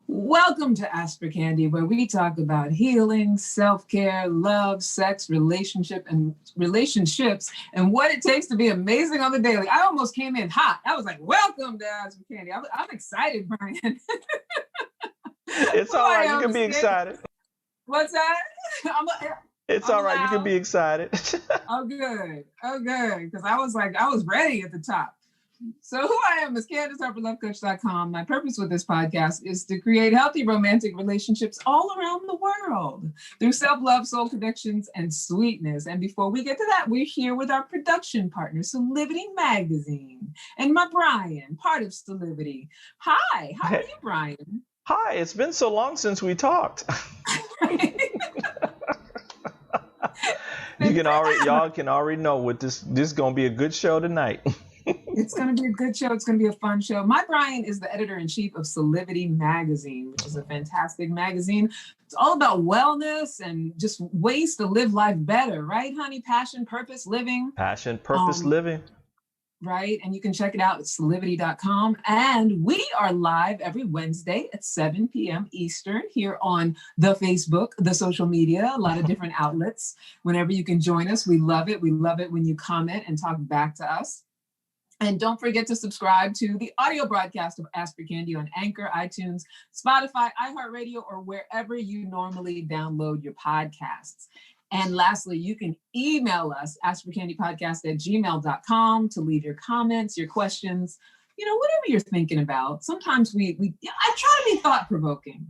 Welcome to Ask for Candy, where we talk about healing, self-care, love, sex, relationships, and what it takes to be amazing on the daily. I almost came in hot. I was like, welcome to Ask for Candy. I'm excited, Brian. It's all right. You can be excited. What's that? It's all right. You can be excited. Oh, good. Oh, good. Because I was ready at the top. So who I am is Candice Harper, lovecoach.com. My purpose with this podcast is to create healthy romantic relationships all around the world through self-love, soul connections, and sweetness. And before we get to that, we're here with our production partner, Solivity Magazine, and my Brian, part of Solivity. Hi, how are you, Brian? Hi, it's been so long since we talked. Y'all can already know what this is gonna be a good show tonight. It's going to be a good show. It's going to be a fun show. My Brian is the editor-in-chief of Solivity Magazine, which is a fantastic magazine. It's all about wellness and just ways to live life better, right, honey? Passion, purpose, living. Passion, purpose, living. Right. And you can check it out at solivity.com. And we are live every Wednesday at 7 p.m. Eastern here on the Facebook, the social media, a lot of different outlets. Whenever you can join us, we love it. We love it when you comment and talk back to us. And don't forget to subscribe to the audio broadcast of Ask for Candy on Anchor, iTunes, Spotify, iHeartRadio, or wherever you normally download your podcasts. And lastly, you can email us, askforcandypodcast@gmail.com, to leave your comments, your questions, whatever you're thinking about. Sometimes I try to be thought-provoking.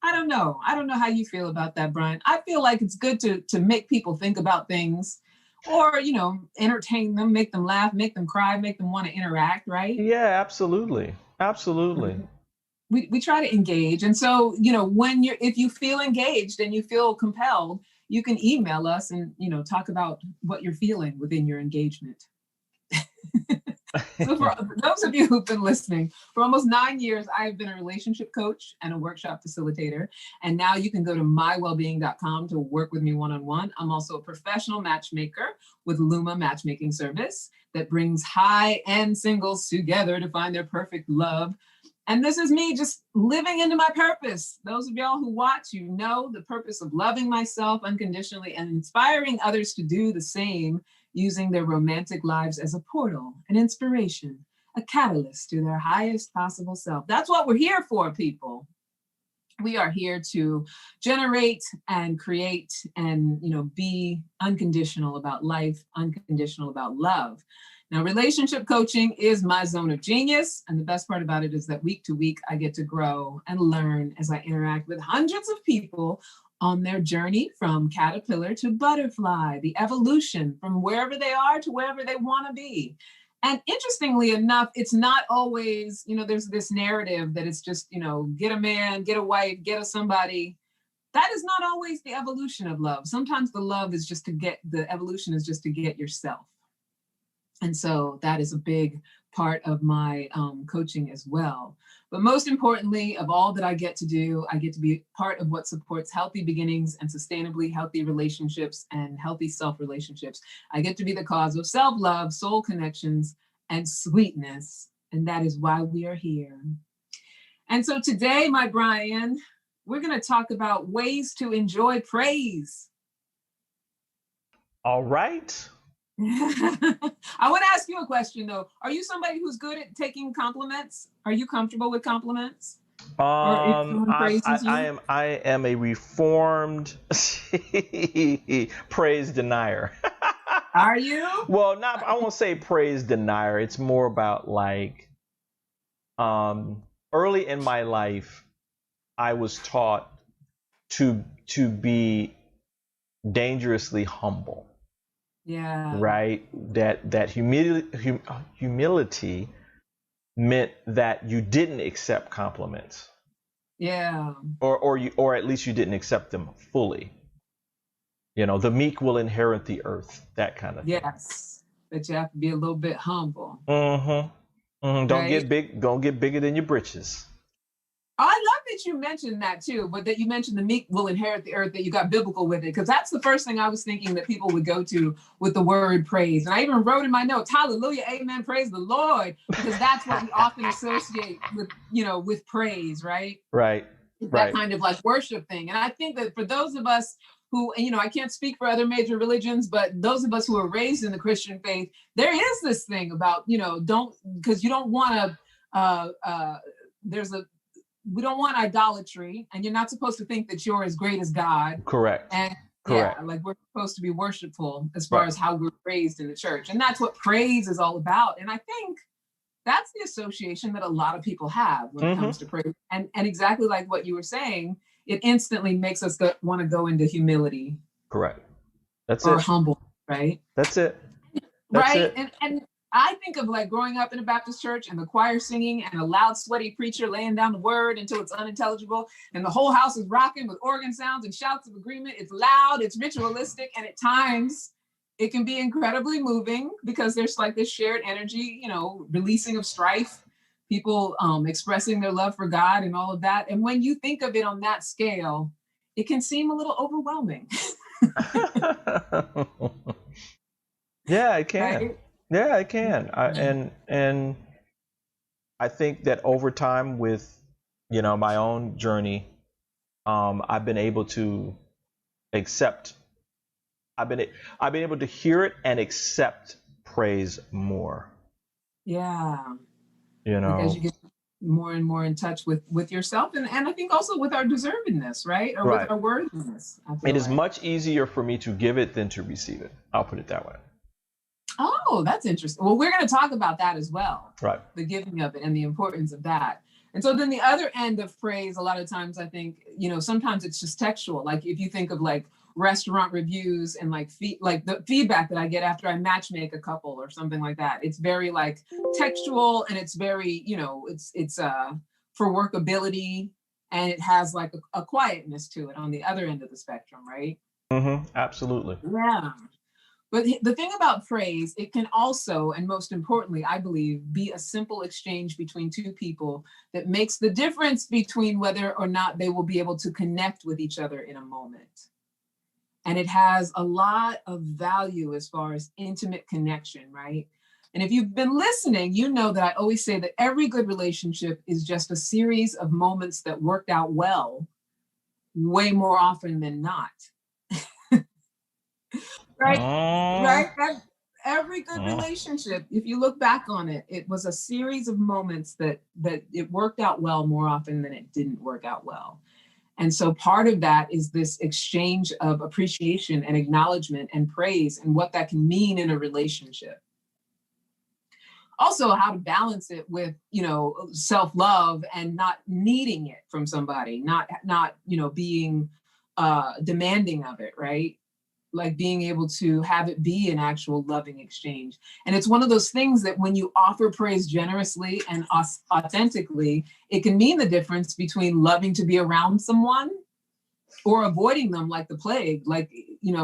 I don't know. I don't know how you feel about that, Brian. I feel like it's good to make people think about things, or entertain them, make them laugh, make them cry, make them want to interact, right? Yeah, absolutely. Absolutely. We try to engage. And so, if you feel engaged and you feel compelled, you can email us and, talk about what you're feeling within your engagement. So for those of you who've been listening, for almost 9 years, I've been a relationship coach and a workshop facilitator. And now you can go to mywellbeing.com to work with me one-on-one. I'm also a professional matchmaker with Luma Matchmaking Service that brings high-end singles together to find their perfect love. And this is me just living into my purpose. Those of y'all who watch, the purpose of loving myself unconditionally and inspiring others to do the same, using their romantic lives as a portal, an inspiration, a catalyst to their highest possible self. That's what we're here for, people. We are here to generate and create and, be unconditional about life, unconditional about love. Now, relationship coaching is my zone of genius. And the best part about it is that week to week, I get to grow and learn as I interact with hundreds of people on their journey from caterpillar to butterfly, the evolution from wherever they are to wherever they want to be. And interestingly enough, it's not always, there's this narrative that it's just, get a man, get a wife, get a somebody. That is not always the evolution of love. Sometimes the evolution is just to get yourself. And so that is a big part of my coaching as well. But most importantly, of all that I get to do, I get to be part of what supports healthy beginnings and sustainably healthy relationships and healthy self-relationships. I get to be the cause of self-love, soul connections, and sweetness. And that is why we are here. And so today, my Brian, we're going to talk about ways to enjoy praise. All right. I want to ask you a question, though. Are you somebody who's good at taking compliments? Are you comfortable with compliments? I am a reformed praise denier. Are you? Well, I won't say praise denier. It's more about like early in my life, I was taught to be dangerously humble. Yeah. Right. That humility meant that you didn't accept compliments. Yeah. Or at least you didn't accept them fully. The meek will inherit the earth. That kind of thing. Yes. But you have to be a little bit humble. Mm-hmm. Mm-hmm. Don't Right? get big. Don't get bigger than your britches. I love that you mentioned that too, but that you mentioned the meek will inherit the earth, that you got biblical with it, because that's the first thing I was thinking that people would go to with the word praise. And I even wrote in my notes, hallelujah, amen, praise the Lord, because that's what we often associate with, with praise, right? Right. That kind of like worship thing. And I think that for those of us who, I can't speak for other major religions, but those of us who are raised in the Christian faith, there is this thing about, because you don't want to, we don't want idolatry, and you're not supposed to think that you're as great as God. Correct. And Correct. Yeah, like we're supposed to be worshipful as far as how we're raised in the church. And that's what praise is all about. And I think that's the association that a lot of people have when it comes to praise. And exactly like what you were saying, it instantly makes us want to go into humility. Correct. That's or it. Or humble, right? That's it. That's right. It. And I think of like growing up in a Baptist church and the choir singing and a loud, sweaty preacher laying down the word until it's unintelligible. And the whole house is rocking with organ sounds and shouts of agreement. It's loud, it's ritualistic, and at times it can be incredibly moving because there's like this shared energy, releasing of strife, people expressing their love for God and all of that. And when you think of it on that scale, it can seem a little overwhelming. Yeah, it can. Right? Yeah, it can. And I think that over time with, my own journey, I've been able to accept. I've been able to hear it and accept praise more. Yeah. You Like as know, you get more and more in touch with yourself, and I think also with our deservedness, right? Or with right. our worthiness, I It feel is like. much easier for me to give it than to receive it. I'll put it that way. Oh, that's interesting. Well, we're going to talk about that as well, Right. the giving of it and the importance of that. And so then the other end of praise, a lot of times I think, sometimes it's just textual. Like if you think of like restaurant reviews and like like the feedback that I get after I matchmake a couple or something like that, it's very like textual, and it's very, it's for workability, and it has like a quietness to it on the other end of the spectrum, right? Absolutely. Yeah. But the thing about praise, it can also, and most importantly, I believe, be a simple exchange between two people that makes the difference between whether or not they will be able to connect with each other in a moment. And it has a lot of value as far as intimate connection, right? And if you've been listening, you know that I always say that every good relationship is just a series of moments that worked out well, way more often than not. Right? Mm, Right? Every good mm. relationship, if you look back on it, it was a series of moments that it worked out well more often than it didn't work out well. And so part of that is this exchange of appreciation and acknowledgement and praise, and what that can mean in a relationship. Also, how to balance it with, self-love and not needing it from somebody, not being demanding of it, right? Like being able to have it be an actual loving exchange. And it's one of those things that when you offer praise generously and authentically, it can mean the difference between loving to be around someone or avoiding them like the plague. Like,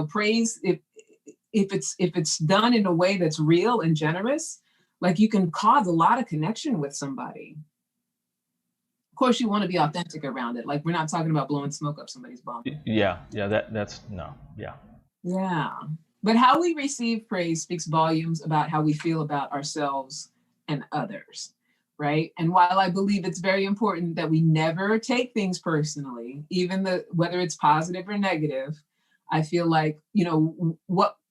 praise, if it's done in a way that's real and generous, like you can cause a lot of connection with somebody. Of course, you want to be authentic around it. Like we're not talking about blowing smoke up somebody's bum. Yeah, yeah, that's no, yeah. Yeah. But how we receive praise speaks volumes about how we feel about ourselves and others, right? And while I believe it's very important that we never take things personally, even whether it's positive or negative, I feel like,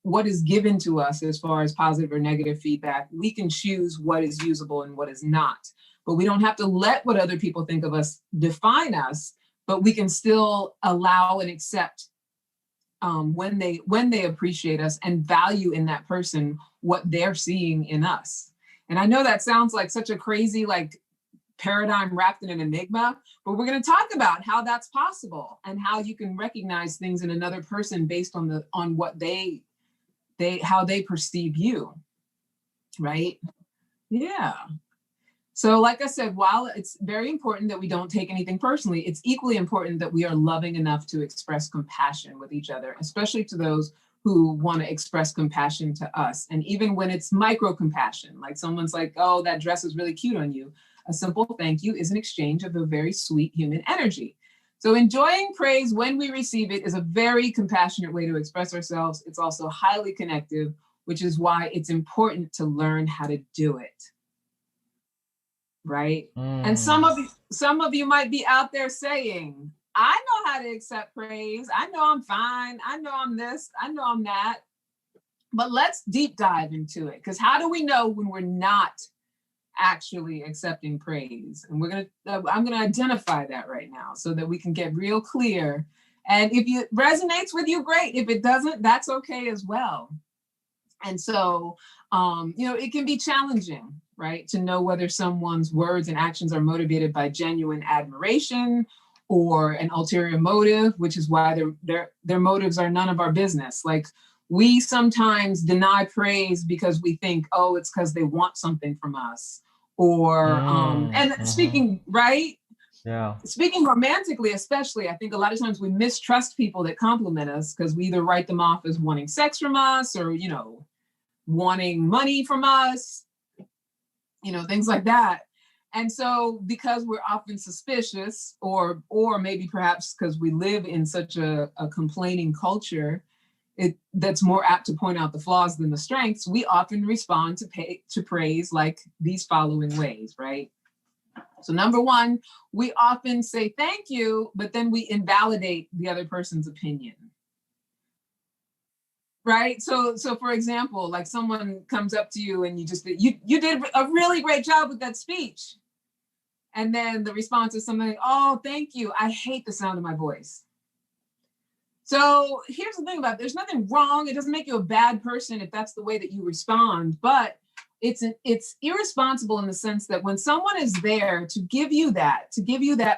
what is given to us as far as positive or negative feedback, we can choose what is usable and what is not. But we don't have to let what other people think of us define us, but we can still allow and accept when they appreciate us and value in that person what they're seeing in us. And I know that sounds like such a crazy like paradigm wrapped in an enigma, but we're going to talk about how that's possible and how you can recognize things in another person based on what they how they perceive you, right? Yeah. So, like I said, while it's very important that we don't take anything personally, it's equally important that we are loving enough to express compassion with each other, especially to those who want to express compassion to us. And even when it's micro compassion, like someone's like, oh, that dress is really cute on you, a simple thank you is an exchange of a very sweet human energy. So, enjoying praise when we receive it is a very compassionate way to express ourselves. It's also highly connective, which is why it's important to learn how to do it. Right? And Mm. some of you might be out there saying, I know how to accept praise. I know I'm fine. I know I'm this. I know I'm that. But let's deep dive into it, because how do we know when we're not actually accepting praise? And I'm gonna identify that right now so that we can get real clear. And if it resonates with you, great. If it doesn't, that's okay as well. And so, it can be challenging, right, to know whether someone's words and actions are motivated by genuine admiration or an ulterior motive, which is why their motives are none of our business. Like we sometimes deny praise because we think, oh, it's because they want something from us. Or and speaking, right? Yeah. Speaking romantically, especially, I think a lot of times we mistrust people that compliment us because we either write them off as wanting sex from us or, wanting money from us, things like that. And so because we're often suspicious, or maybe perhaps because we live in such a complaining culture, that's more apt to point out the flaws than the strengths, we often respond to praise like these following ways, right? So number one, we often say thank you, but then we invalidate the other person's opinion. right? So for example, like someone comes up to you and you did a really great job with that speech. And then the response is something like, oh, thank you. I hate the sound of my voice. So here's the thing about it. There's nothing wrong. It doesn't make you a bad person if that's the way that you respond, but it's irresponsible in the sense that when someone is there to give you that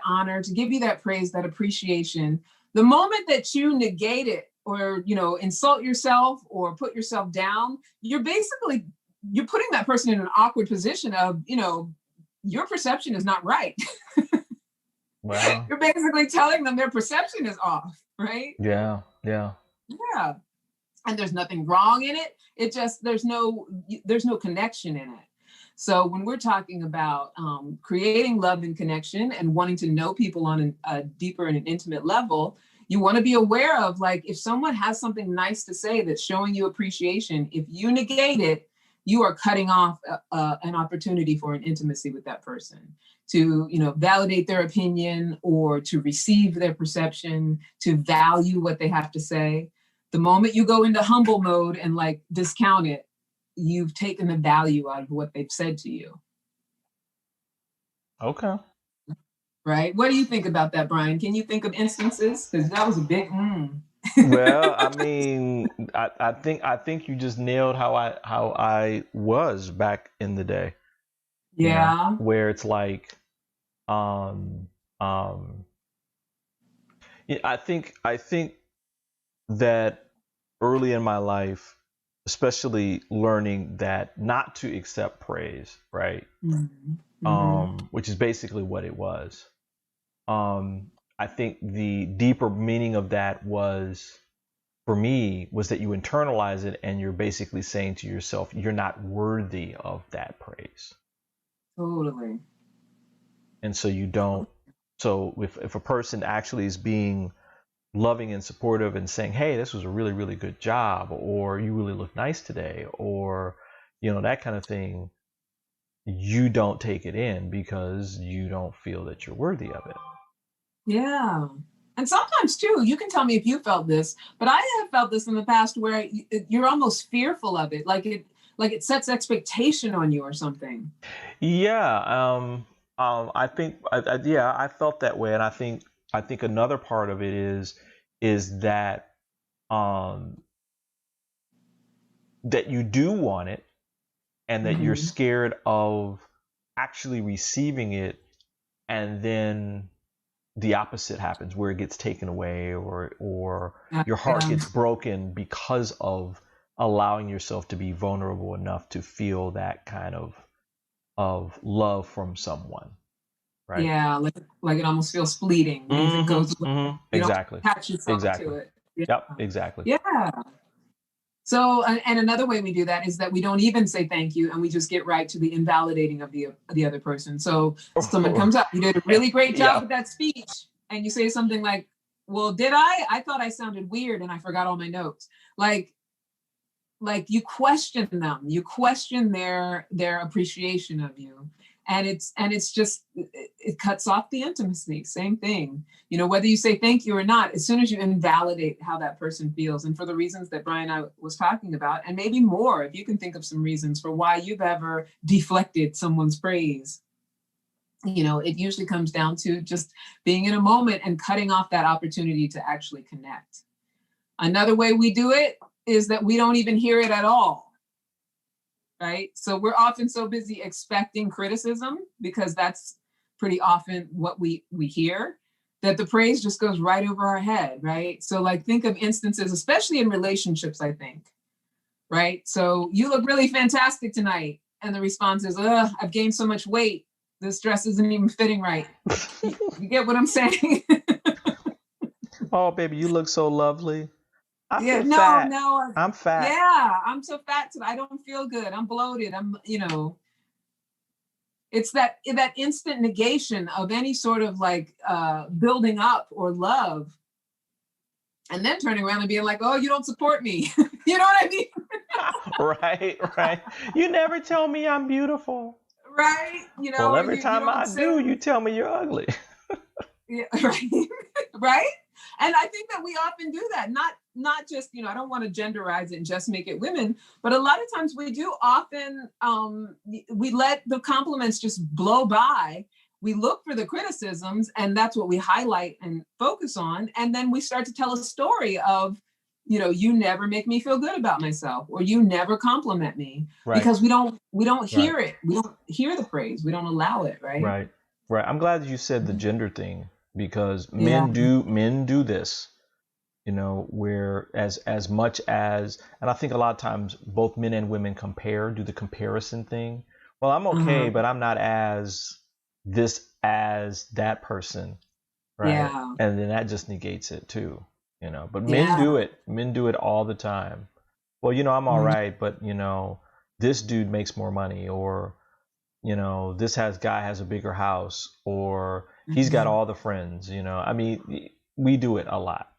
honor, to give you that praise, that appreciation, the moment that you negate it or, insult yourself or put yourself down, you're putting that person in an awkward position of, your perception is not right. Wow. You're basically telling them their perception is off, right? Yeah. And there's nothing wrong in it. It just, there's no connection in it. So when we're talking about creating love and connection and wanting to know people on a deeper and an intimate level, you want to be aware of, like, if someone has something nice to say that's showing you appreciation, if you negate it, you are cutting off an opportunity for an intimacy with that person, to, validate their opinion or to receive their perception, to value what they have to say. The moment you go into humble mode and like discount it, you've taken the value out of what they've said to you. Okay. Right? What do you think about that, Brian? Can you think of instances? Because that was a big Well, I mean, I think you just nailed how I was back in the day. Yeah. Where it's like, yeah, I think that early in my life, especially learning that not to accept praise, right? Which is basically what it was. I think the deeper meaning of that was, for me, was that you internalize it and you're basically saying to yourself, you're not worthy of that praise. Totally. And so you don't. So if a person actually is being loving and supportive and saying, hey, this was a really, really good job, or you really look nice today, or, that kind of thing, you don't take it in because you don't feel that you're worthy of it. Yeah. And sometimes too, you can tell me if you felt this, but I have felt this in the past where you're almost fearful of it. Like it sets expectation on you or something. Yeah. I think, I felt that way. And I think another part of it is that, that you do want it and that you're scared of actually receiving it. And then the opposite happens where it gets taken away or your heart gets broken because of allowing yourself to be vulnerable enough to feel that kind of love from someone, right? Yeah, like it almost feels fleeting. It goes away. Exactly. You don't attach yourself to it. Yeah. Yep, exactly. Yeah. So, and another way we do that is that we don't even say thank you, and we just get right to the invalidating of the other person. So someone comes up, you did a really great job with that speech, and you say something like, well, did I? I thought I sounded weird and I forgot all my notes. Like you question them, you question their appreciation of you. And it's just, it cuts off the intimacy. Same thing, whether you say thank you or not, as soon as you invalidate how that person feels, and for the reasons that Brian and I was talking about, and maybe more, if you can think of some reasons for why you've ever deflected someone's praise, it usually comes down to just being in a moment and cutting off that opportunity to actually connect. Another way we do it is that we don't even hear it at all. Right? So we're often so busy expecting criticism, because that's pretty often what we hear, that the praise just goes right over our head, right? So like, think of instances, especially in relationships, I think, right? So you look really fantastic tonight. And the response is, I've gained so much weight. This dress isn't even fitting right. You get what I'm saying? Oh, baby, you look so lovely. I feel no, fat. no. I'm fat. Yeah, I'm so fat today. I don't feel good. I'm bloated. It's that instant negation of any sort of like building up or love, and then turning around and being like, oh, you don't support me. You know what I mean? Right. You never tell me I'm beautiful. Right. Well, every time I do, you tell me you're ugly. Yeah, right. Right. And I think that we often do that, not just, I don't want to genderize it and just make it women, but a lot of times we do often, we let the compliments just blow by. We look for the criticisms, and that's what we highlight and focus on. And then we start to tell a story of, you never make me feel good about myself, or you never compliment me, because we don't hear it. We don't hear the praise. We don't allow it. Right. I'm glad that you said the gender thing, because men do this, where as much as, and I think a lot of times both men and women do the comparison thing. Well, I'm okay, but I'm not as this as that person, right? Yeah. And then that just negates it too, but men do it all the time. Well, I'm all right, but this dude makes more money, or this guy has a bigger house, or he's got all the friends, I mean, we do it a lot.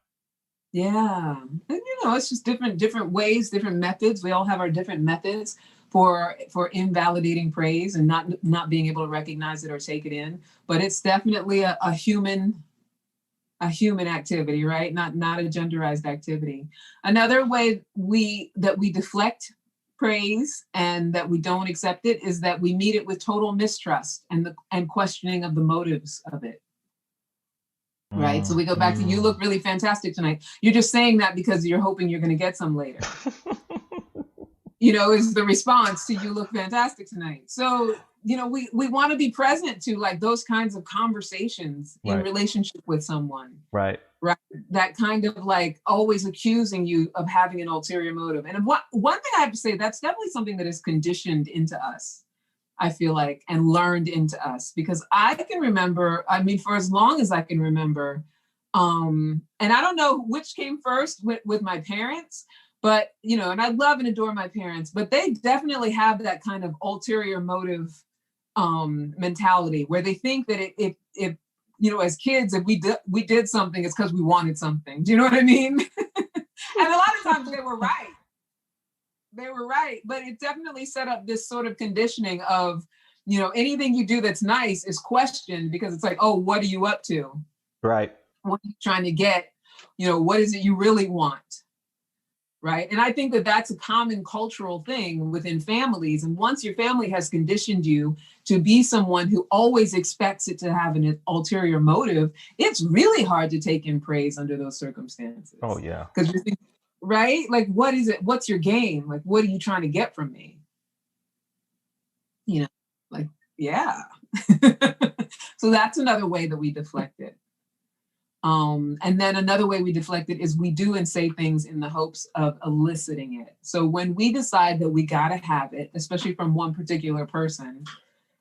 Yeah. And it's just different ways, different methods. We all have our different methods for invalidating praise and not being able to recognize it or take it in. But it's definitely a human activity, right? Not a genderized activity. Another way that we deflect praise and that we don't accept it is that we meet it with total mistrust and questioning of the motives of it. Right. So we go back to, you look really fantastic tonight. You're just saying that because you're hoping you're going to get some later. Is the response to, you look fantastic tonight. So, we want to be present to like those kinds of conversations in relationship with someone. Right. That kind of like always accusing you of having an ulterior motive. And one thing I have to say, that's definitely something that is conditioned into us, I feel like, and learned into us, because I can remember, for as long as I can remember, and I don't know which came first with my parents, but, and I love and adore my parents, but they definitely have that kind of ulterior motive mentality, where they think that if as kids, if we did something, it's because we wanted something. Do you know what I mean? And a lot of times they were right. They were right, but it definitely set up this sort of conditioning of, anything you do that's nice is questioned, because it's like, oh, what are you up to? Right. What are you trying to get? What is it you really want? Right. And I think that that's a common cultural thing within families. And once your family has conditioned you to be someone who always expects it to have an ulterior motive, it's really hard to take in praise under those circumstances. Oh, yeah. Because you're thinking, right? Like, what is it? What's your game? Like, what are you trying to get from me? Like, yeah. So that's another way that we deflect it. And then another way we deflect it is we do and say things in the hopes of eliciting it. So when we decide that we got to have it, especially from one particular person,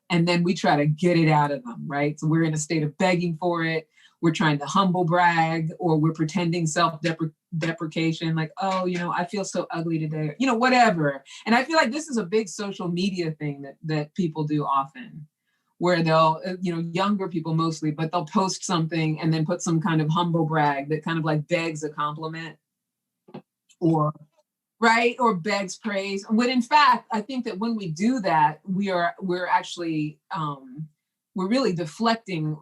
and then we try to get it out of them, right? So we're in a state of begging for it. We're trying to humble brag, or we're pretending self-deprecation, like, oh, I feel so ugly today, whatever. And I feel like this is a big social media thing that people do often, where they'll, younger people mostly, but they'll post something and then put some kind of humble brag that kind of like begs a compliment, or begs praise. When in fact, I think that when we do that, we're actually, we're really deflecting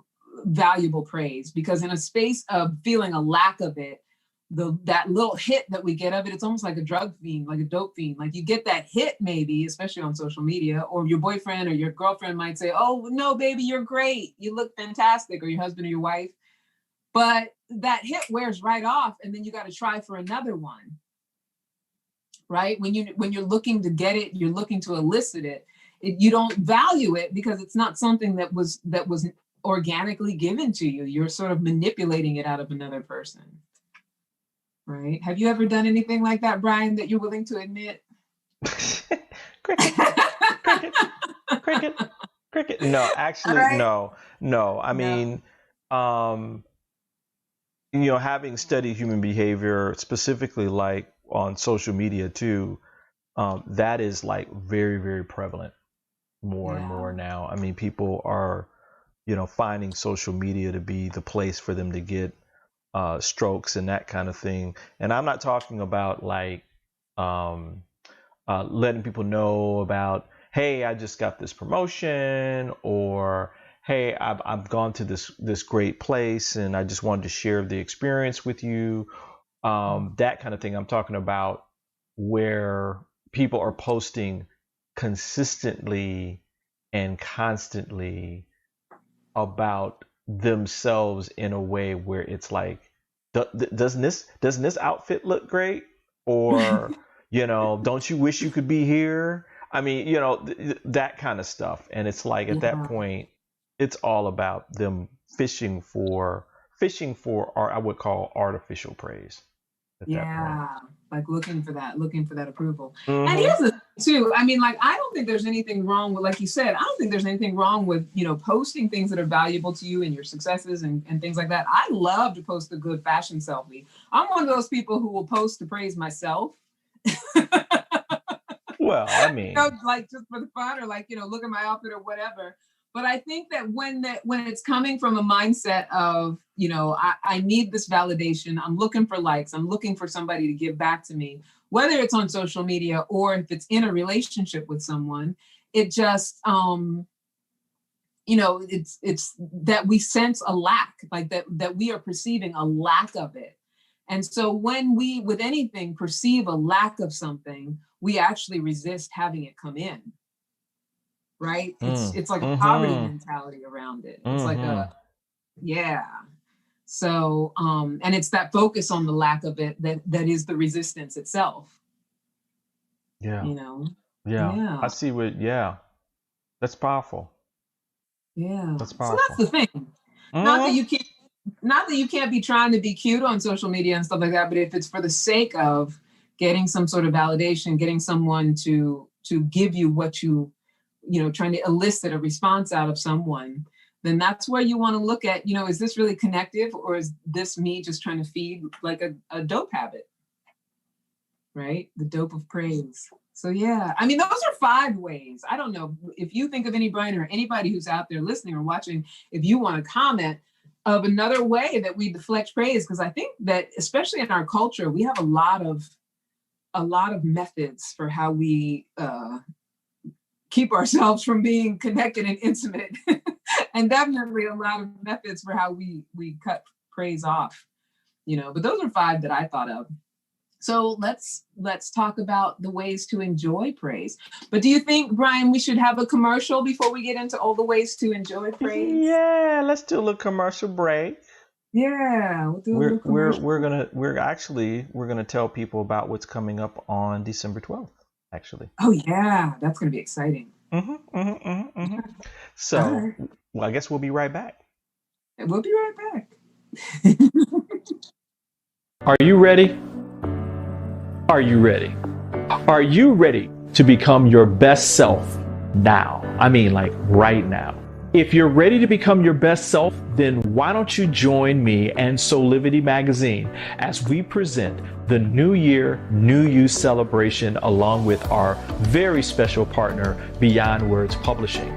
valuable praise, because in a space of feeling a lack of it, that little hit that we get of it, it's almost like a drug fiend, like a dope fiend. Like you get that hit, maybe, especially on social media, or your boyfriend or your girlfriend might say, oh, no, baby, you're great. You look fantastic. Or your husband or your wife. But that hit wears right off. And then you got to try for another one. Right. When you're looking to get it, you're looking to elicit it. You don't value it because it's not something that was organically given to you. You're sort of manipulating it out of another person. Right. Have you ever done anything like that, Brian, that you're willing to admit? Cricket. No, actually, right. No. I mean, having studied human behavior, specifically like on social media too, that is like very, very prevalent more and more now. I mean, people are, finding social media to be the place for them to get strokes and that kind of thing. And I'm not talking about like letting people know about, hey, I just got this promotion, or hey, I've gone to this great place and I just wanted to share the experience with you. That kind of thing. I'm talking about where people are posting consistently and constantly about themselves in a way where it's like, doesn't this outfit look great? Or, don't you wish you could be here? I mean, that kind of stuff. And it's like at that Yeah. point, it's all about them fishing for, or I would call artificial praise at that point. Yeah, like looking for that approval. And Mm-hmm. here's the thing too. I mean, like, I don't think there's anything wrong with, like you said, I don't think there's anything wrong with, posting things that are valuable to you and your successes and things like that. I love to post a good fashion selfie. I'm one of those people who will post to praise myself. Well, I mean, Like just for the fun, or like, look at my outfit or whatever. But I think that when it's coming from a mindset of, I need this validation, I'm looking for likes, I'm looking for somebody to give back to me, whether it's on social media or if it's in a relationship with someone, it just, it's that we sense a lack, like that we are perceiving a lack of it. And so when we, with anything, perceive a lack of something, we actually resist having it come in. Right? It's like a poverty mm-hmm, mentality around it. It's like mm-hmm, yeah. So and it's that focus on the lack of it that is the resistance itself. yeah, You know? yeah. I Yeah. see yeah, that's powerful. Yeah. That's So that's powerful. the thing. Not that Mm-hmm. you can't not that you can't be trying to be cute on social media and stuff like that, but if it's for the sake of getting some sort of validation, getting someone to give you what trying to elicit a response out of someone, then that's where you want to look at, is this really connective, or is this me just trying to feed like a dope habit, right? The dope of praise. So yeah, I mean, those are 5 ways. I don't know if you think of any, Brian, or anybody who's out there listening or watching, if you want to comment of another way that we deflect praise, because I think that especially in our culture, we have a lot of methods for how we keep ourselves from being connected and intimate, and definitely a lot of methods for how we cut praise off. But those are 5 that I thought of. So let's talk about the ways to enjoy praise. But do you think, Brian, we should have a commercial before we get into all the ways to enjoy praise? Yeah, let's do a little commercial break. Yeah, we'll do a We're little we're commercial. we're gonna we're gonna tell people about what's coming up on December 12th, actually. Oh yeah, that's going to be exciting. All So, right, well, I guess we'll be right back. we'll be right back. Are you ready? Are you ready? Are you ready to become your best self now? I mean, like right now. If you're ready to become your best self, then why don't you join me and Solivity Magazine as we present the New Year, New You celebration along with our very special partner, Beyond Words Publishing.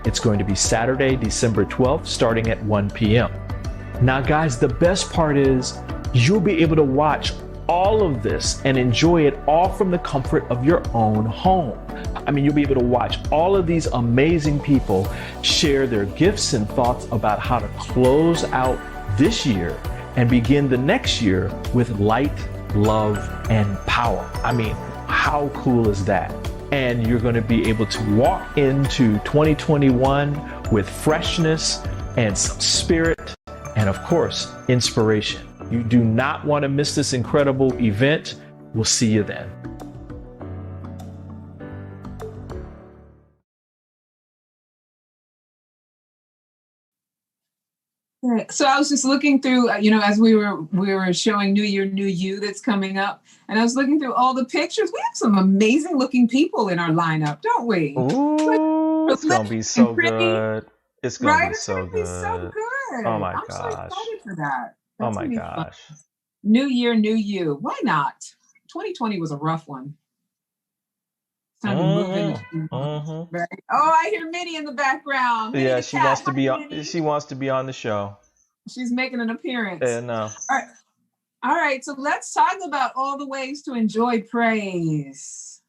It's going to be Saturday, December 12th, starting at 1 p.m. Now, guys, the best part is you'll be able to watch all of this and enjoy it all from the comfort of your own home. I mean, you'll be able to watch all of these amazing people share their gifts and thoughts about how to close out this year and begin the next year with light, love, and power. I mean, how cool is that? And you're going to be able to walk into 2021 with freshness and some spirit and, of course, inspiration. You do not want to miss this incredible event. We'll see you then. Right. So I was just looking through, as we were showing New Year, New You that's coming up, and I was looking through all the pictures. We have some amazing looking people in our lineup, don't we? Like, Ooh, it's gonna be and so pretty, good. It's gonna right? be It's gonna so be so good. Oh good. my I'm so gosh. excited for that. Oh That's my gonna be fun. gosh. New Year, New You. Why not? 2020 was a rough one. It's time to move into Mm-hmm. Mm-hmm. right. Oh, I hear Minnie in the background. Minnie Yeah, the she wants cat. to Hi, be on. Minnie. She wants to be on the show. She's making an appearance. And All right. All right, so let's talk about all the ways to enjoy praise,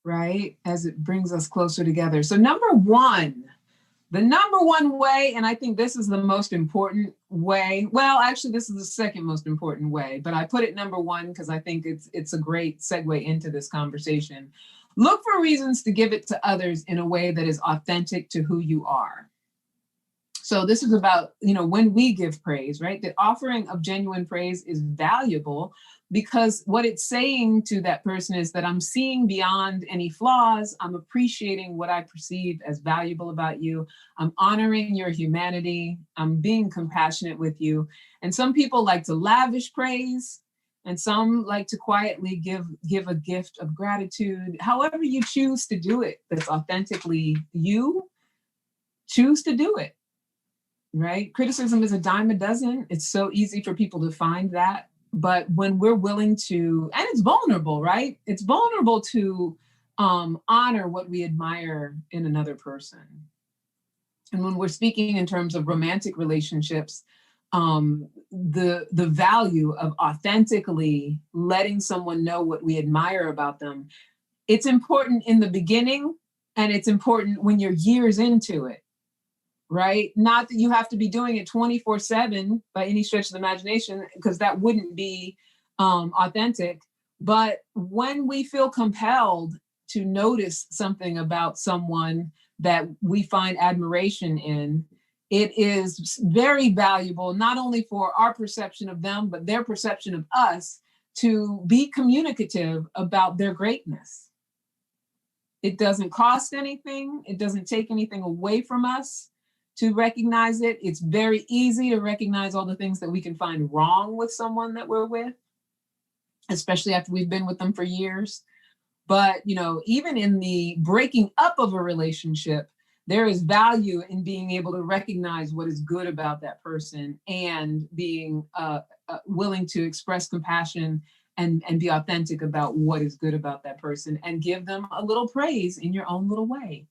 right? As it brings us closer together. So number 1, The number one way, and I think this is the most important way. Well, actually, this is the second most important way, but I put it number one because I think it's a great segue into this conversation. Look for reasons to give it to others in a way that is authentic to who you are. So this is about, when we give praise, right? The offering of genuine praise is valuable because what it's saying to that person is that I'm seeing beyond any flaws. I'm appreciating what I perceive as valuable about you. I'm honoring your humanity. I'm being compassionate with you. And some people like to lavish praise, and some like to quietly give a gift of gratitude. However you choose to do it, that's authentically you, choose to do it. Right? Criticism is a dime a dozen. It's so easy for people to find that. But when we're willing to, and it's vulnerable, right? It's vulnerable to honor what we admire in another person. And when we're speaking in terms of romantic relationships, the value of authentically letting someone know what we admire about them, it's important in the beginning, and it's important when you're years into it. Right? Not that you have to be doing it 24/7 by any stretch of the imagination, because that wouldn't be authentic. But when we feel compelled to notice something about someone that we find admiration in, it is very valuable, not only for our perception of them, but their perception of us, to be communicative about their greatness. It doesn't cost anything. It doesn't take anything away from us to recognize it. It's very easy to recognize all the things that we can find wrong with someone that we're with, especially after we've been with them for years. But, even in the breaking up of a relationship, there is value in being able to recognize what is good about that person and being willing to express compassion and be authentic about what is good about that person and give them a little praise in your own little way.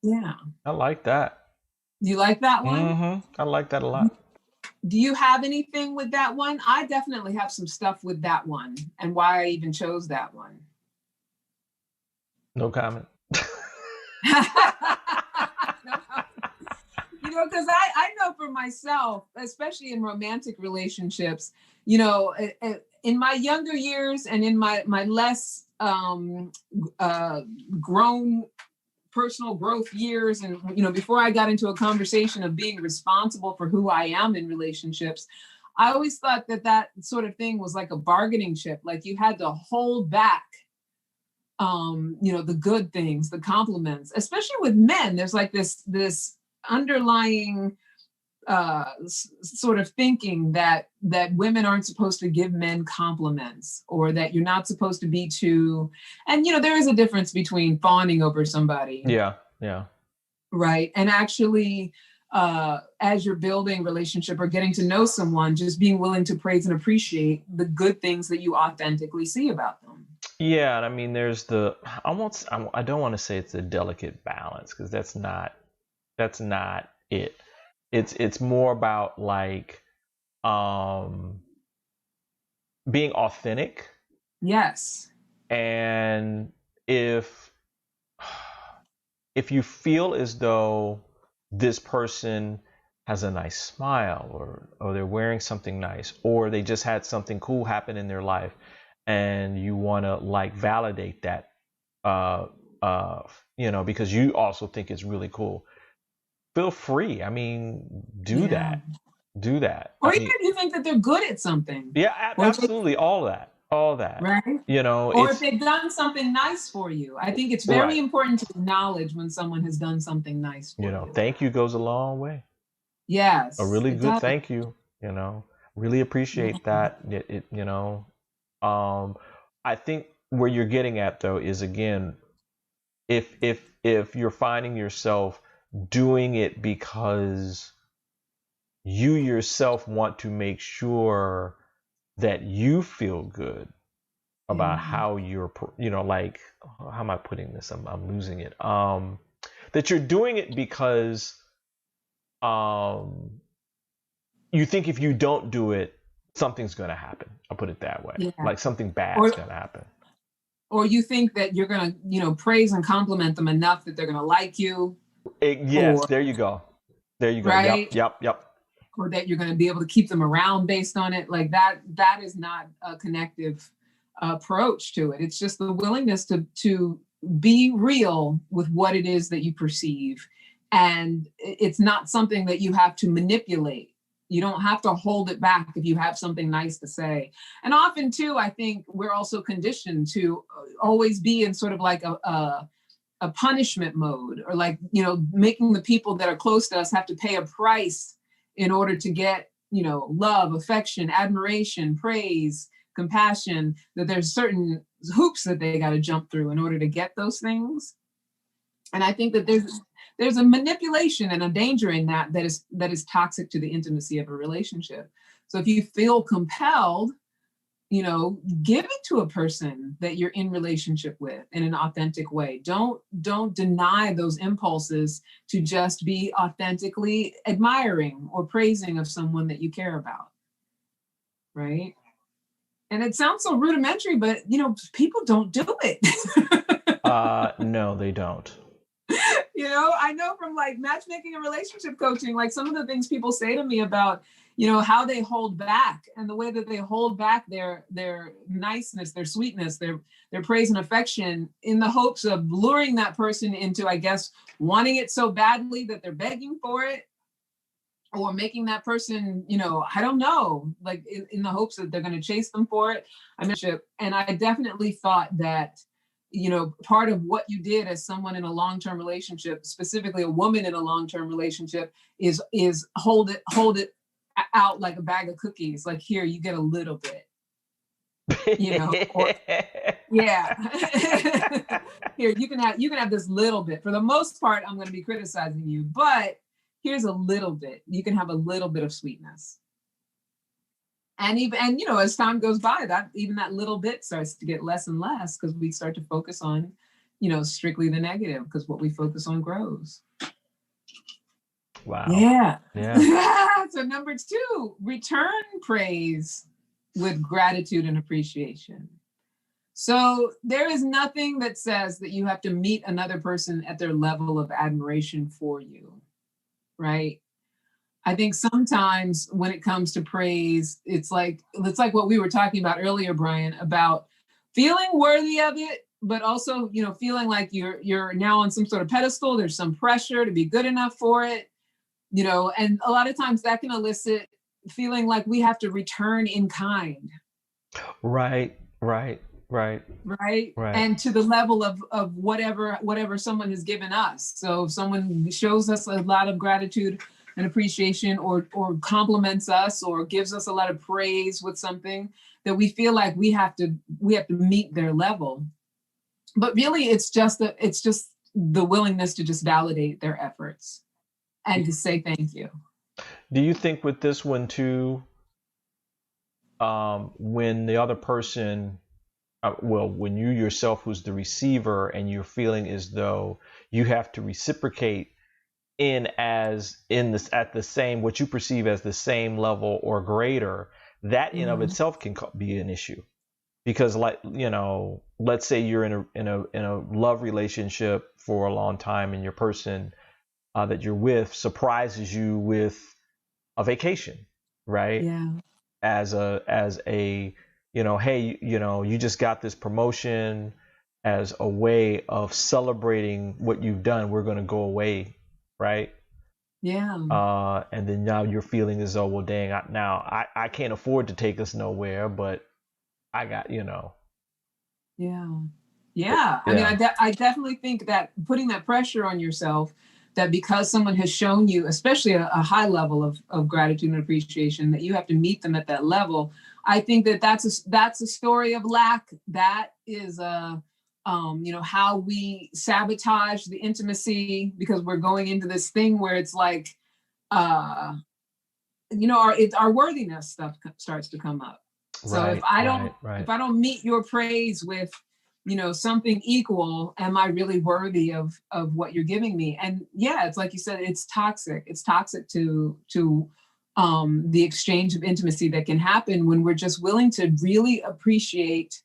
Yeah. I like that. You like that one? Mm-hmm. I like that a lot. Do you have anything with that one? I definitely have some stuff with that one and why I even chose that one. No comment. Because I know for myself, especially in romantic relationships, in my younger years and in my less grown personal growth years, and before I got into a conversation of being responsible for who I am in relationships, I always thought that sort of thing was like a bargaining chip. Like you had to hold back the good things, the compliments, especially with men. There's like this underlying sort of thinking that women aren't supposed to give men compliments, or that you're not supposed to be too, and there is a difference between fawning over somebody. Yeah. Right. And actually, as you're building a relationship or getting to know someone, just being willing to praise and appreciate the good things that you authentically see about them. Yeah, and I mean, there's I don't want to say it's a delicate balance, because that's not it. It's more about like being authentic. Yes. And if you feel as though this person has a nice smile, or they're wearing something nice, or they just had something cool happen in their life, and you want to like validate that, because you also think it's really cool, feel free. I mean, do that. Or even if you think that they're good at something. Yeah, absolutely. All that. Right. Or if they've done something nice for you. I think it's very important to acknowledge when someone has done something nice for you. Thank you goes a long way. Yes. A really good thank you, really appreciate that. I think where you're getting at though is, again, if you're finding yourself doing it because you yourself want to make sure that you feel good about how you're, like, how am I putting this? I'm losing it. That you're doing it because you think if you don't do it, something's going to happen. I'll put it that way. Like something bad's going to happen. Or you think that you're going to, praise and compliment them enough that they're going to like you. Yes, there you go. There you go. Right? Yep. Or that you're going to be able to keep them around based on it. Like that is not a connective approach to it. It's just the willingness to be real with what it is that you perceive. And it's not something that you have to manipulate. You don't have to hold it back if you have something nice to say. And often too, I think we're also conditioned to always be in sort of like a punishment mode, or like, making the people that are close to us have to pay a price in order to get, love, affection, admiration, praise, compassion, that there's certain hoops that they got to jump through in order to get those things. And I think that there's a manipulation and a danger in that is toxic to the intimacy of a relationship. So if you feel compelled, give it to a person that you're in relationship with in an authentic way. Don't deny those impulses to just be authentically admiring or praising of someone that you care about. Right? And it sounds so rudimentary, but people don't do it. No, they don't. I know from like matchmaking and relationship coaching, like some of the things people say to me about, how they hold back and the way that they hold back their niceness, their sweetness, their praise and affection in the hopes of luring that person into, I guess, wanting it so badly that they're begging for it, or making that person, I don't know, like in the hopes that they're going to chase them for it. And I definitely thought that, part of what you did as someone in a long-term relationship, specifically a woman in a long-term relationship, is hold it out like a bag of cookies. Like, here, you get a little bit, or, yeah. Here, you can have this little bit. For the most part, I'm going to be criticizing you, but here's a little bit. You can have a little bit of sweetness. And as time goes by, that little bit starts to get less and less, because we start to focus on, strictly the negative, because what we focus on grows. Wow. Yeah. Yeah. So number 2, return praise with gratitude and appreciation. So there is nothing that says that you have to meet another person at their level of admiration for you, right? I think sometimes when it comes to praise, it's like what we were talking about earlier, Brian, about feeling worthy of it, but also, feeling like you're now on some sort of pedestal. There's some pressure to be good enough for it, and a lot of times that can elicit feeling like we have to return in kind. Right. And to the level of whatever someone has given us. So if someone shows us a lot of gratitude and appreciation, or compliments us, or gives us a lot of praise with something, that we feel like we have to meet their level. But really, it's just the willingness to just validate their efforts and to say thank you. Do you think with this one too, when the other person, when you yourself who's the receiver and you're feeling as though you have to reciprocate at the same, what you perceive as the same level or greater, that in of itself can be an issue, because let's say you're in a love relationship for a long time, and your person that you're with surprises you with a vacation, right? Yeah. As a hey, you just got this promotion, as a way of celebrating what you've done. We're going to go away, right? Yeah. And then now you're feeling as though, well, dang, I can't afford to take us nowhere, but I got, Yeah. I mean, I definitely think that putting that pressure on yourself, that because someone has shown you, especially a high level of gratitude and appreciation, that you have to meet them at that level. I think that's a story of lack. That is how we sabotage the intimacy, because we're going into this thing where it's like, our worthiness stuff starts to come up. So if I don't meet your praise with, something equal, am I really worthy of what you're giving me? And yeah, it's like you said, it's toxic. It's toxic to the exchange of intimacy that can happen when we're just willing to really appreciate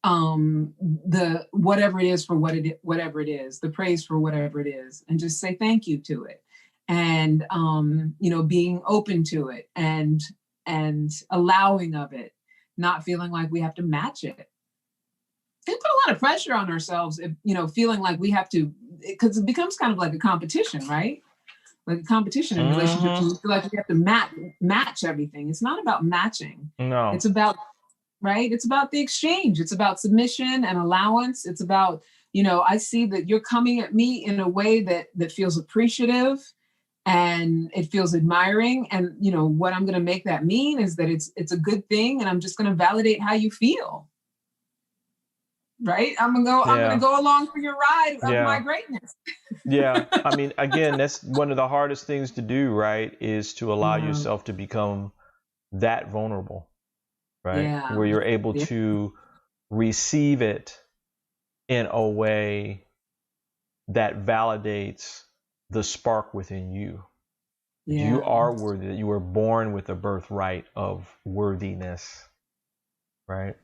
the whatever it is for whatever it is, the praise for whatever it is, and just say thank you to it. And being open to it and allowing of it, not feeling like we have to match it. It put a lot of pressure on ourselves, feeling like we have to, because it becomes kind of like a competition, right? Like a competition in relationships. You feel like we have to match everything. It's not about matching. No. It's about, right? It's about the exchange. It's about submission and allowance. It's about, I see that you're coming at me in a way that feels appreciative and it feels admiring. And, what I'm going to make that mean is that it's a good thing. And I'm just going to validate how you feel. Right? I'm going to go along for your ride of my greatness. Yeah. I mean, again, that's one of the hardest things to do, right? Is to allow yourself to become that vulnerable, right? Yeah. Where you're able to receive it in a way that validates the spark within you. Yeah. You are worthy, that you were born with a birthright of worthiness, right?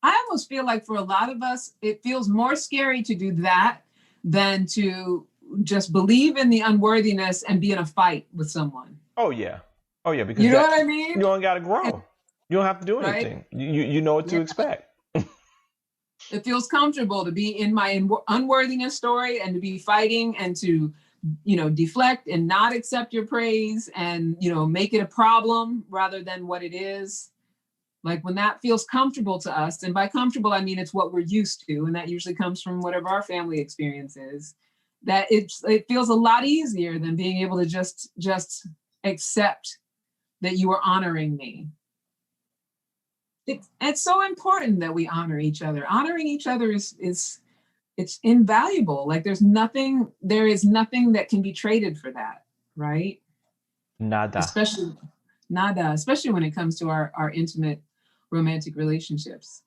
I almost feel like for a lot of us, it feels more scary to do that than to just believe in the unworthiness and be in a fight with someone. Oh yeah. Because you know what I mean? You don't got to grow. You don't have to do anything. Right? You know what to expect. It feels comfortable to be in my unworthiness story and to be fighting and to, deflect and not accept your praise and, make it a problem rather than what it is. Like when that feels comfortable to us, and by comfortable, I mean, it's what we're used to. And that usually comes from whatever our family experience is, that it feels a lot easier than being able to just accept that you are honoring me. It's so important that we honor each other. Honoring each other is it's invaluable. Like there is nothing that can be traded for that, right? Nada. Especially when it comes to our intimate romantic relationships.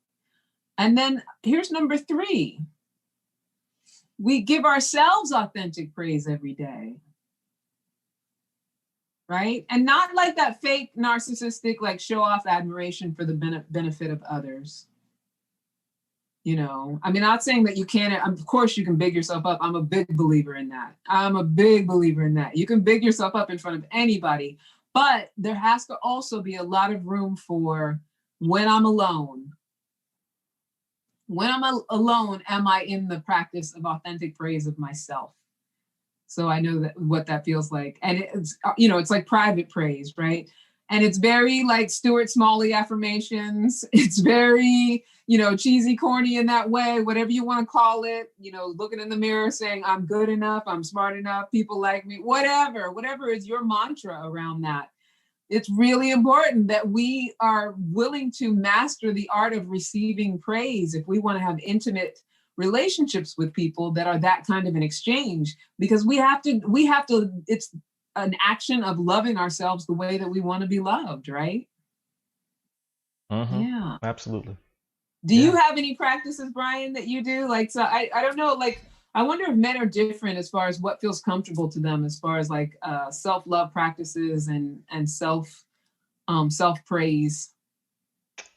And then here's number 3. We give ourselves authentic praise every day. Right? And not like that fake narcissistic, like show off admiration for the benefit of others. I mean, not saying that you can't, of course you can big yourself up. I'm a big believer in that. You can big yourself up in front of anybody, but there has to also be a lot of room for when I'm alone. When I'm alone, am I in the practice of authentic praise of myself? So I know what that feels like. And it's, it's like private praise, right? And it's very like Stuart Smalley affirmations. It's very, cheesy, corny in that way, whatever you want to call it, looking in the mirror saying, I'm good enough, I'm smart enough, people like me, whatever is your mantra around that. It's really important that we are willing to master the art of receiving praise if we want to have intimate relationships with people that are that kind of an exchange, because we have to, it's an action of loving ourselves the way that we want to be loved, right? Mm-hmm. Yeah. Absolutely. Do you have any practices, Brian, that you do? Like, so I don't know, like, I wonder if men are different as far as what feels comfortable to them, as far as like self-love practices and self-praise.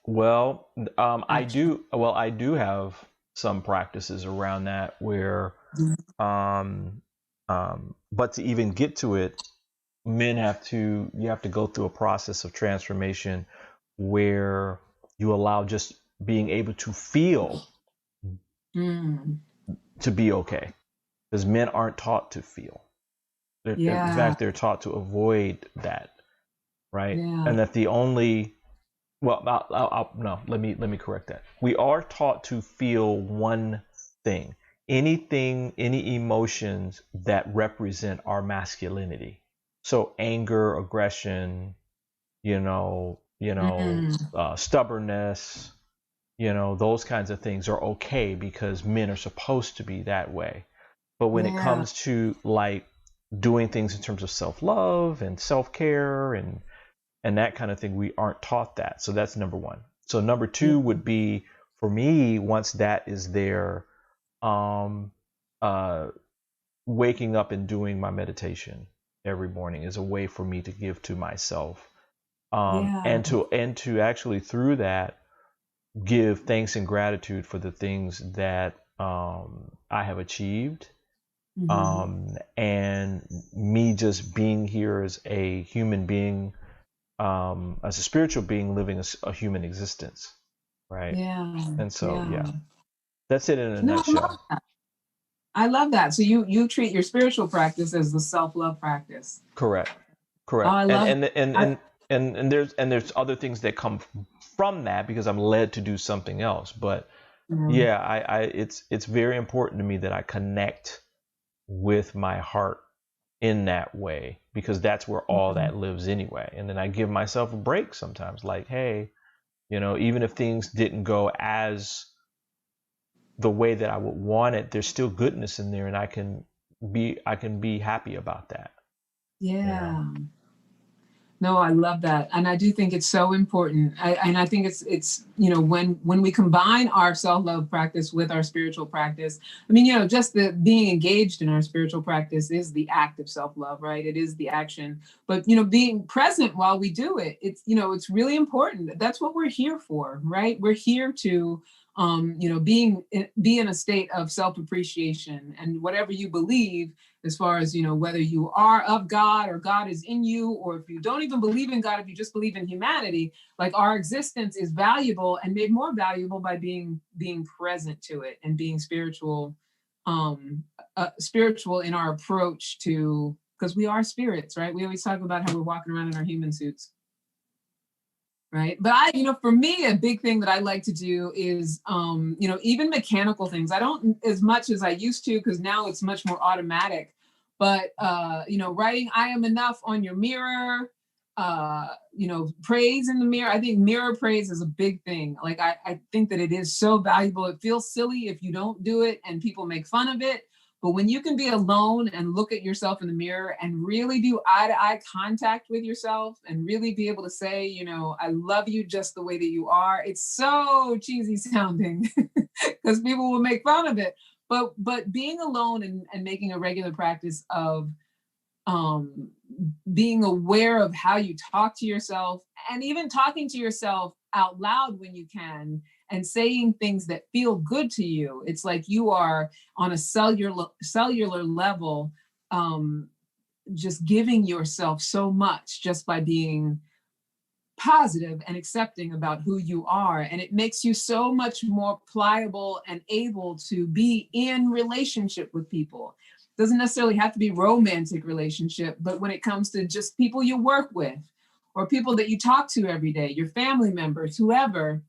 Well, I do have some practices around that where, but to even get to it, you have to go through a process of transformation where you allow just being able to feel to be okay, because men aren't taught to feel. In fact, they're taught to avoid that, right? And that the only no, let me correct that. We are taught to feel one thing, any emotions that represent our masculinity. So anger, aggression, stubbornness, those kinds of things are okay because men are supposed to be that way. But when it comes to like doing things in terms of self-love and self-care and that kind of thing, we aren't taught that. So that's number 1. So number 2 would be, for me, once that is there, waking up and doing my meditation every morning is a way for me to give to myself, and to actually through that give thanks and gratitude for the things that I have achieved. And me just being here as a human being, as a spiritual being living a human existence, right? Yeah. And so, Yeah. that's it in a No, I love nutshell. that. I love that. So you treat your spiritual practice as the self-love practice. Correct. Oh, I love And there's other things that come from that because I'm led to do something else. But it's very important to me that I connect with my heart in that way, because that's where all that lives anyway. And then I give myself a break sometimes, like, hey, even if things didn't go as the way that I would want it, there's still goodness in there, and I can be happy about that. Yeah. No, I love that. And I do think it's so important. I think it's, when we combine our self-love practice with our spiritual practice, I mean, just the being engaged in our spiritual practice is the act of self-love, right? It is the action, but, being present while we do it, it's really important. That's what we're here for, right? We're here to, be in a state of self-appreciation, and whatever you believe, as far as, whether you are of God or God is in you, or if you don't even believe in God, if you just believe in humanity, like, our existence is valuable and made more valuable by being present to it and being spiritual in our approach to, because we are spirits, right? We always talk about how we're walking around in our human suits. Right. But for me, a big thing that I like to do is, even mechanical things. I don't as much as I used to, because now it's much more automatic. But, writing "I am enough" on your mirror, praise in the mirror. I think mirror praise is a big thing. Like, I think that it is so valuable. It feels silly if you don't do it and people make fun of it. But when you can be alone and look at yourself in the mirror and really do eye-to-eye contact with yourself and really be able to say, I love you just the way that you are. It's so cheesy sounding because people will make fun of it. But being alone and making a regular practice of being aware of how you talk to yourself, and even talking to yourself out loud when you can, and saying things that feel good to you. It's like you are on a cellular level, just giving yourself so much just by being positive and accepting about who you are. And it makes you so much more pliable and able to be in relationship with people. Doesn't necessarily have to be romantic relationship, but when it comes to just people you work with or people that you talk to every day, your family members, whoever,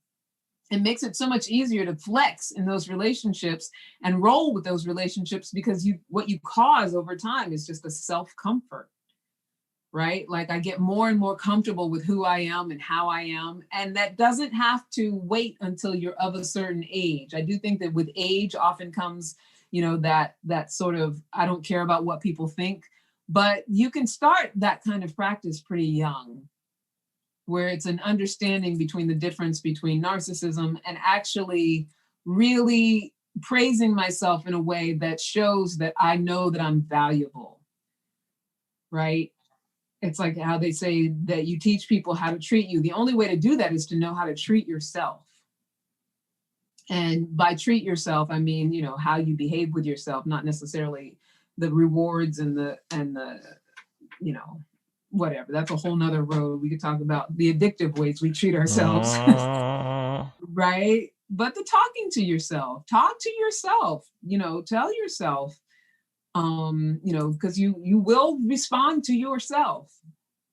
it makes it so much easier to flex in those relationships and roll with those relationships, because what you cause over time is just a self-comfort, right? Like, I get more and more comfortable with who I am and how I am. And that doesn't have to wait until you're of a certain age. I do think that with age often comes, that sort of, I don't care about what people think, but you can start that kind of practice pretty young, where it's an understanding between the difference between narcissism and actually really praising myself in a way that shows that I know that I'm valuable, right? It's like how they say that you teach people how to treat you. The only way to do that is to know how to treat yourself. And by treat yourself, I mean, how you behave with yourself, not necessarily the rewards and the whatever. That's a whole nother road. We could talk about the addictive ways we treat ourselves, right? But the talking to yourself, talk to yourself, tell yourself, because you will respond to yourself.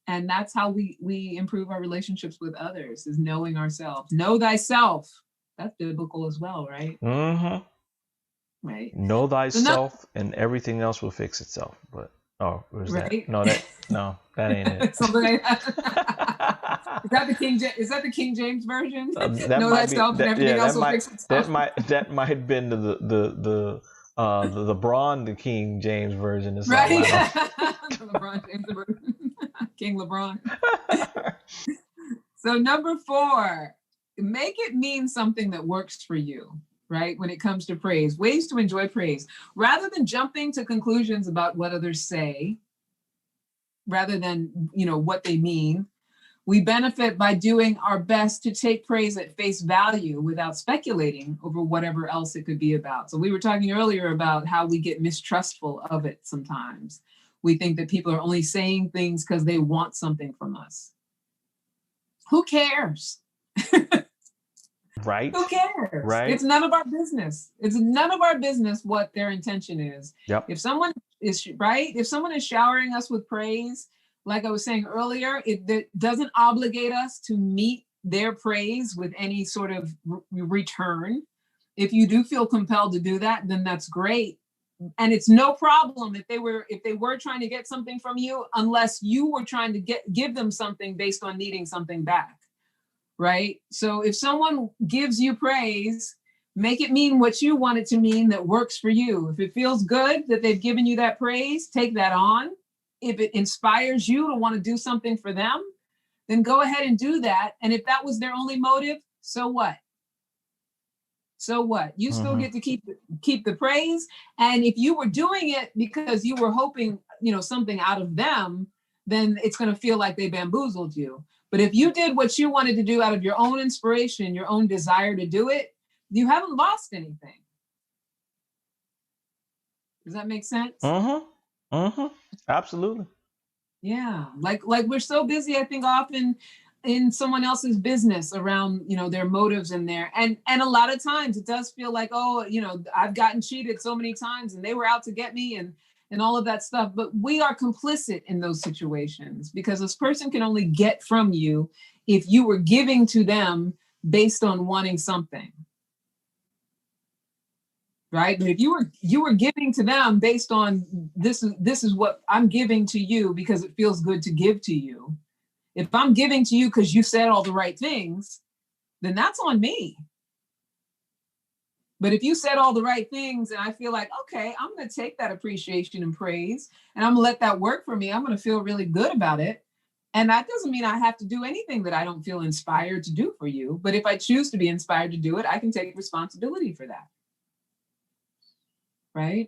And that's how we improve our relationships with others, is knowing ourselves. Know thyself. That's biblical as well, right? Mm-hmm. Right. Know thyself, and everything else will fix itself. But where's right? that? No, that ain't it. Something like that. Is that the King James version? That know might thyself, be, and everything else will fix itself. That might have been the LeBron, the King James version. Or right. LeBron James version. King LeBron. So number 4, make it mean something that works for you, right? When it comes to praise, ways to enjoy praise, rather than jumping to conclusions about what others say, rather than, what they mean, We benefit by doing our best to take praise at face value without speculating over whatever else it could be about. So we were talking earlier about how we get mistrustful of it sometimes. We think that people are only saying things because they want something from us. Who cares? Right. Who cares? Right. It's none of our business. It's none of our business what their intention is. Yep. If someone is showering us with praise, like I was saying earlier, it doesn't obligate us to meet their praise with any sort of return. If you do feel compelled to do that, then that's great. And it's no problem if they were trying to get something from you, unless you were trying to give them something based on needing something back. Right? So if someone gives you praise, make it mean what you want it to mean that works for you. If it feels good that they've given you that praise, take that on. If it inspires you to want to do something for them, then go ahead and do that. And if that was their only motive, so what? So what? You still get to keep the praise. And if you were doing it because you were hoping, something out of them, then it's going to feel like they bamboozled you. But if you did what you wanted to do out of your own inspiration, your own desire to do it, you haven't lost anything. Does that make sense? Absolutely. Yeah. Like we're so busy, I think, often in someone else's business around, their motives and and a lot of times it does feel like, oh, I've gotten cheated so many times and they were out to get me and all of that stuff. But we are complicit in those situations because this person can only get from you if you were giving to them based on wanting something. Right? But if you were giving to them based on this is what I'm giving to you because it feels good to give to you. If I'm giving to you because you said all the right things, then that's on me. But if you said all the right things and I feel like, okay, I'm going to take that appreciation and praise and I'm going to let that work for me, I'm going to feel really good about it. And that doesn't mean I have to do anything that I don't feel inspired to do for you. But if I choose to be inspired to do it, I can take responsibility for that. Right?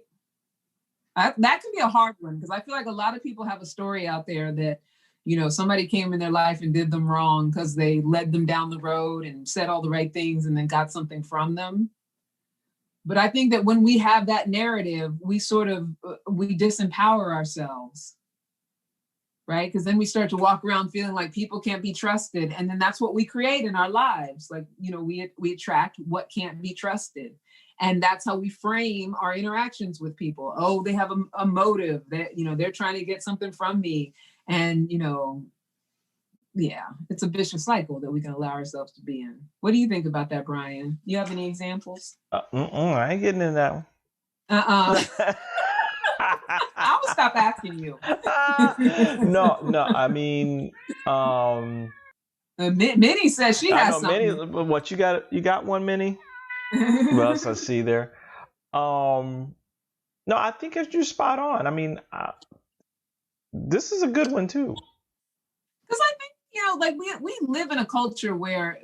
That can be a hard one because I feel like a lot of people have a story out there that, somebody came in their life and did them wrong because they led them down the road and said all the right things and then got something from them. But I think that when we have that narrative, we disempower ourselves, right? Because then we start to walk around feeling like people can't be trusted. And then that's what we create in our lives. Like, we attract what can't be trusted. And that's how we frame our interactions with people. Oh, they have a motive that, they're trying to get something from me. And, yeah, it's a vicious cycle that we can allow ourselves to be in. What do you think about that, Brian? You have any examples? I ain't getting in that one. I will stop asking you. No. I mean, Minnie says she has something. Minnie, what you got? You got one, Minnie? What else I see there? No, I think you're spot on. I mean, this is a good one too. Because I think, we live in a culture where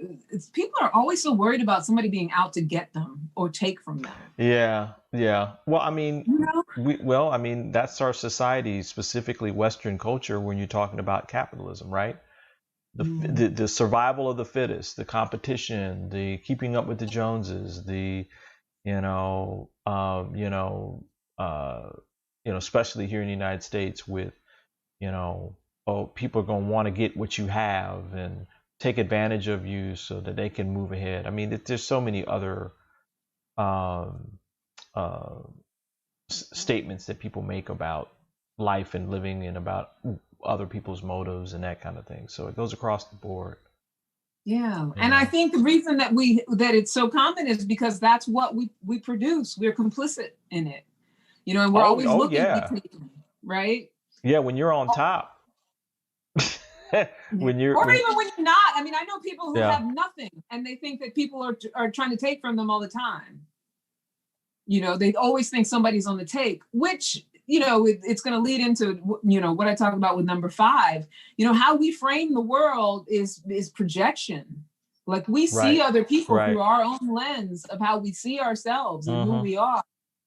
people are always so worried about somebody being out to get them or take from them. Yeah. Well, I mean, that's our society, specifically Western culture, when you're talking about capitalism, right? The survival of the fittest, the competition, the keeping up with the Joneses, the especially here in the United States with people are going to want to get what you have and take advantage of you so that they can move ahead. I mean, there's so many other statements that people make about life and living and about other people's motives and that kind of thing. So it goes across the board. Yeah. And I think the reason that it's so common is because that's what we produce. We're complicit in it, and we're always looking at taking, right? Yeah. When you're on top. Or even when you're not. I mean, I know people who have nothing and they think that people are trying to take from them all the time. They always think somebody's on the take, which, it's going to lead into, what I talk about with number 5. How we frame the world is projection. Like we see other people through our own lens of how we see ourselves and who we are.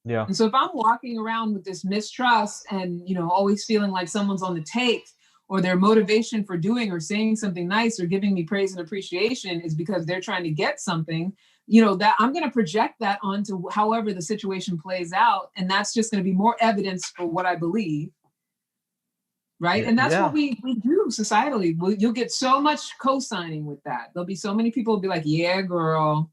Yeah. And so if I'm walking around with this mistrust and, always feeling like someone's on the take, or their motivation for doing or saying something nice or giving me praise and appreciation is because they're trying to get something, that I'm going to project that onto however the situation plays out. And that's just going to be more evidence for what I believe. Right. And that's what we do societally. You'll get so much co-signing with that. There'll be so many people will be like, yeah, girl,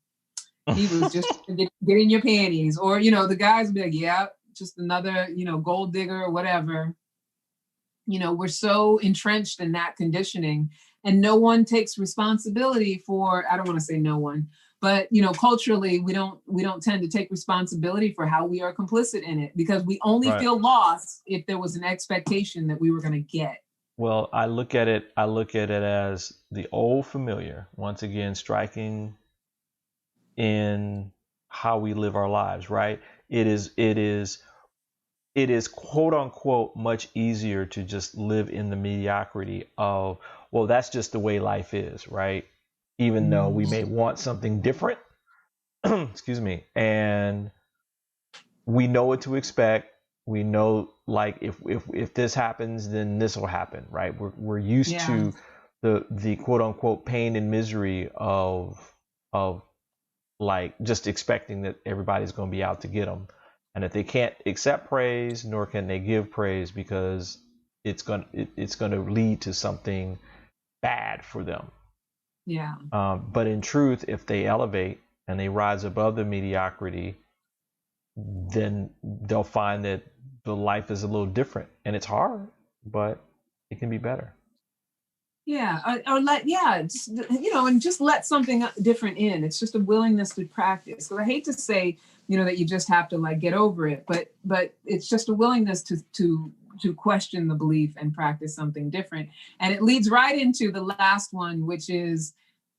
he was just getting your panties. Or, the guys will be like, yeah, just another, gold digger or whatever. We're so entrenched in that conditioning, and no one takes responsibility for, I don't want to say no one, but, culturally, we don't tend to take responsibility for how we are complicit in it, because we only feel lost if there was an expectation that we were going to get. Well, I look at it as the old familiar, once again, striking in how we live our lives, right? It is quote unquote much easier to just live in the mediocrity of, well, that's just the way life is, right? Even though we may want something different, excuse me, and we know what to expect. We know, like, if this happens, then this will happen, right? We're used to the quote unquote pain and misery of like just expecting that everybody's going to be out to get them, and that they can't accept praise, nor can they give praise, because it's going to lead to something bad for them. Yeah. But in truth, if they elevate and they rise above the mediocrity, then they'll find that the life is a little different, and it's hard, but it can be better. Yeah. And just let something different in. It's just a willingness to practice. So I hate to say, that you just have to like get over it, but it's just a willingness to question the belief and practice something different. And it leads right into the last one, which is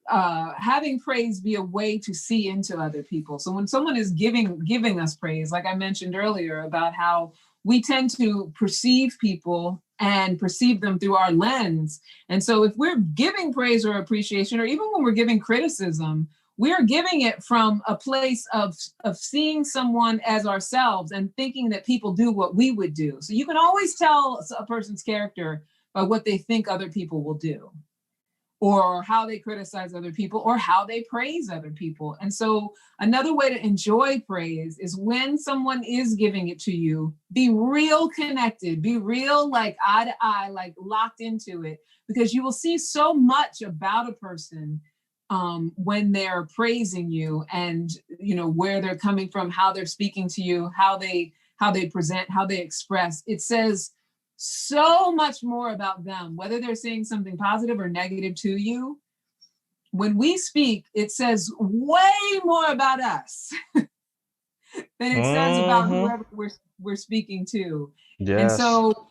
having praise be a way to see into other people. So when someone is giving us praise, like I mentioned earlier about how we tend to perceive people and perceive them through our lens. And so if we're giving praise or appreciation, or even when we're giving criticism, we're giving it from a place of seeing someone as ourselves and thinking that people do what we would do. So you can always tell a person's character by what they think other people will do, or how they criticize other people, or how they praise other people. And so another way to enjoy praise is when someone is giving it to you, be real connected, be real, like eye to eye, like locked into it, because you will see so much about a person when they're praising you, and where they're coming from, how they're speaking to you, how they present, how they express. It says so much more about them, whether they're saying something positive or negative to you. When we speak, it says way more about us than it says about whoever we're speaking to. Yes. And so,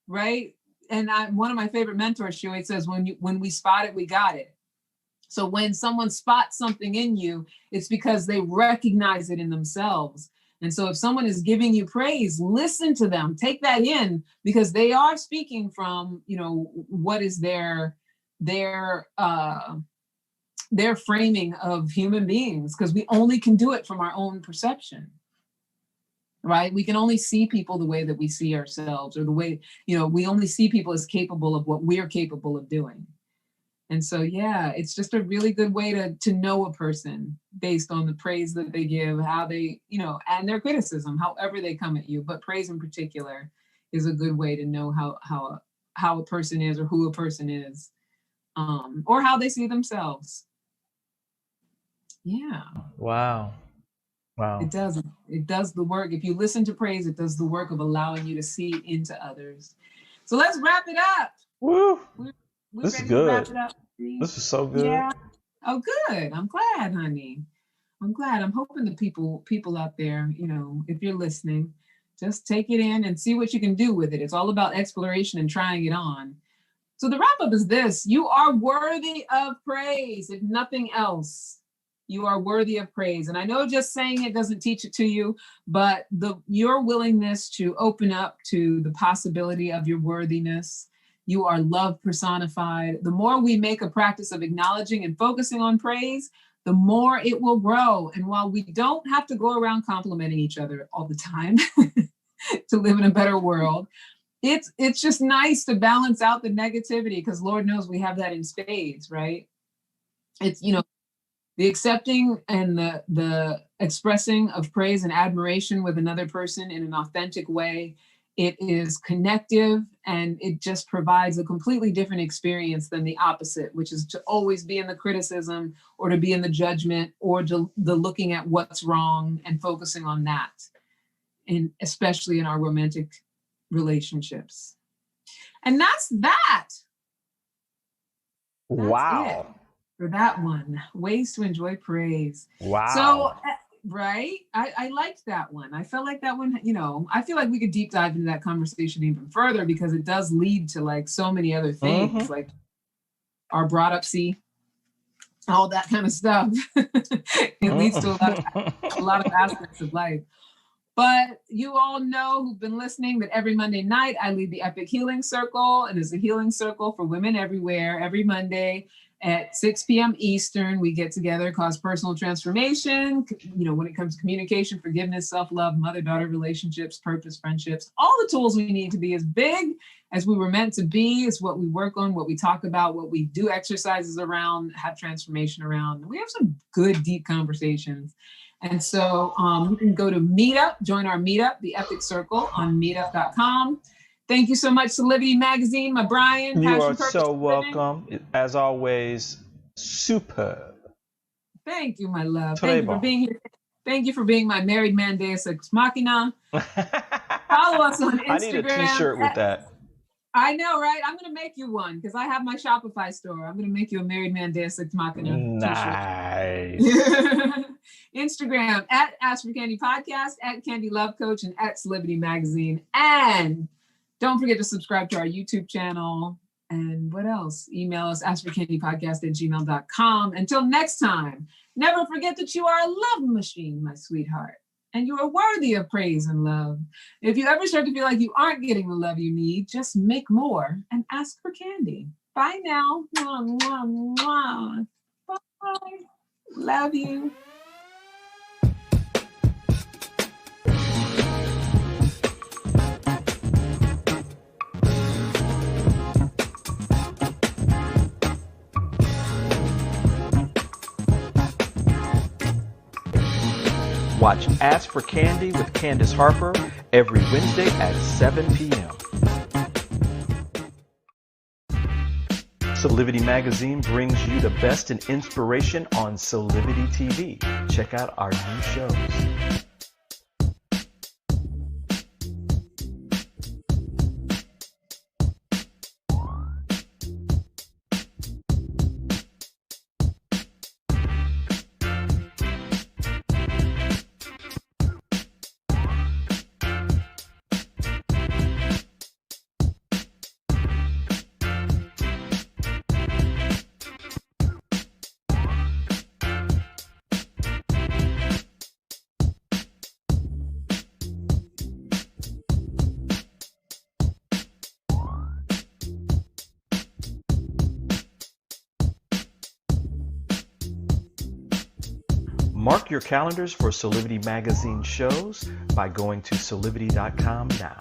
right. And one of my favorite mentors, she always says, when we spot it, we got it. So when someone spots something in you, it's because they recognize it in themselves. And so if someone is giving you praise, listen to them, take that in, because they are speaking from, what is their framing of human beings, because we only can do it from our own perception, right? We can only see people the way that we see ourselves, or the way, we only see people as capable of what we're capable of doing. And so, it's just a really good way to know a person based on the praise that they give, how they, and their criticism, however they come at you. But praise in particular is a good way to know how a person is, or who a person is, or how they see themselves. Yeah. Wow. It does the work. If you listen to praise, it does the work of allowing you to see into others. So let's wrap it up. Woo. We're this is ready good. to wrap it up. This is so good. Yeah. Oh, good. I'm glad, honey. I'm glad. I'm hoping the people out there, if you're listening, just take it in and see what you can do with it. It's all about exploration and trying it on. So the wrap up is this: you are worthy of praise. If nothing else, you are worthy of praise. And I know just saying it doesn't teach it to you, but your willingness to open up to the possibility of your worthiness. You are love personified. The more we make a practice of acknowledging and focusing on praise, the more it will grow. And while we don't have to go around complimenting each other all the time to live in a better world, it's just nice to balance out the negativity, because Lord knows we have that in spades, right? It's, the accepting and the expressing of praise and admiration with another person in an authentic way. It is connective, and it just provides a completely different experience than the opposite, which is to always be in the criticism or to be in the judgment or the looking at what's wrong and focusing on that, and especially in our romantic relationships. And that's that. Wow. It for that one. Ways to enjoy praise. Wow. So, right? I liked that one. I felt like that one, I feel like we could deep dive into that conversation even further, because it does lead to like so many other things, like our brought up all that kind of stuff. It leads to a lot of aspects of life. But you all know, who've been listening, that every Monday night I lead the Epic Healing Circle. And it's a healing circle for women everywhere. Every Monday at 6 p.m. Eastern, we get together, cause personal transformation, when it comes to communication, forgiveness, self-love, mother-daughter relationships, purpose, friendships, all the tools we need to be as big as we were meant to be is what we work on, what we talk about, what we do exercises around, have transformation around. We have some good, deep conversations. And so you can go to Meetup, join our Meetup, the Epic Circle, on meetup.com. Thank you so much, Solidity Magazine, my Brian. You are so welcome. As always, superb. Thank you, my love. Thank you for being here. Thank you for being my married man Deus Ex Machina. Follow us on Instagram. I need a t-shirt with that. I know, right? I'm going to make you one, because I have my Shopify store. I'm going to make you a married man Deus Ex Machina Nice. t-shirt. Instagram at Ask for Candy Podcast, at Candy Love Coach, and at Celebrity Magazine. And don't forget to subscribe to our YouTube channel. And what else? Email us, askforcandypodcast@gmail.com. Until next time, never forget that you are a love machine, my sweetheart. And you are worthy of praise and love. If you ever start to feel like you aren't getting the love you need, just make more and ask for candy. Bye now. Mwah, mwah, mwah. Bye. Love you. Watch Ask for Candy with Candice Harper every Wednesday at 7 p.m. Solidity Magazine brings you the best in inspiration on Solidity TV. Check out our new shows. Mark your calendars for Solidity Magazine shows by going to solidity.com now.